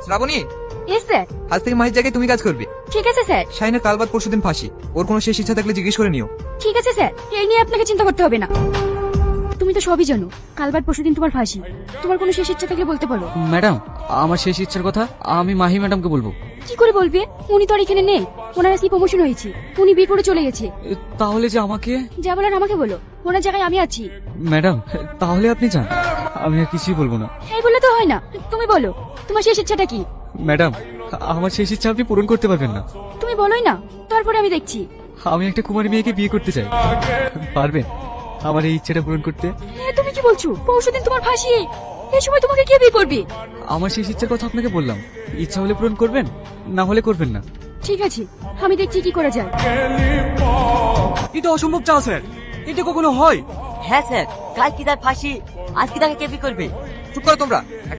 Shrabani, yes sir. আজ থেকে মাহির জায়গায় তুমি কাজ করবে। ঠিক আছে স্যার। শাহিনের কাল বাদ পরশুদিন ফাঁসি। ওর কোনো শেষ ইচ্ছা থাকলে জিজ্ঞেস করে নিও। ঠিক আছে স্যার, এই নিয়ে আপনাকে চিন্তা করতে হবে না। তুমি তো সবই জানো, কাল বাদ পরশুদিন তোমার ফাঁসি। তোমার কোনো শেষ ইচ্ছা থাকলে বলতে পারো। ম্যাডাম, আমার শেষ ইচ্ছার কথা আমি মাহি ম্যাডামকে বলবো। কি করে বলবে? উনি তো আর এখানে নেই। ওনার আজকে প্রমোশন হয়েছে, উনি বীরপুরে চলে গেছে। তাহলে যে আমাকে যা বলার আমাকে বলো, ওনার জায়গায় আমি আছি। ম্যাডাম, তাহলে আপনি যান, আমি আর কিছুই বলবো না। এই বললে তো হয় না, তুমি বলো তোমার শেষ ইচ্ছাটা কি? ম্যাডাম, আমার শেষ ইচ্ছা আপনি পূরণ করতে পারবেন না। তুমি বলোই না, তারপরে আমি দেখছি। আমি একটা কুমারী মেয়েকে বিয়ে করতে চাই। পারবেন আমার এই ইচ্ছাটা পূরণ করতে? তুমি কি বলছো? পরশুদিন তোমার ফাঁসি, এই সময় তোমাকে কে বিয়ে করবে? আমার শেষ ইচ্ছার কথা আপনাকে বললাম, ইচ্ছা হলে পূরণ করবেন, না হলে করবেন না। ঠিক আছে, আমি দেখছি কি করা যায়। এটা অসম্ভব চাও স্যার, এটা কখনো হয়? হ্যাঁ স্যার, কাল কি তার ফাঁসি, আজকে তাকে কে বিয়ে করবে? চুপ করো তোমরা।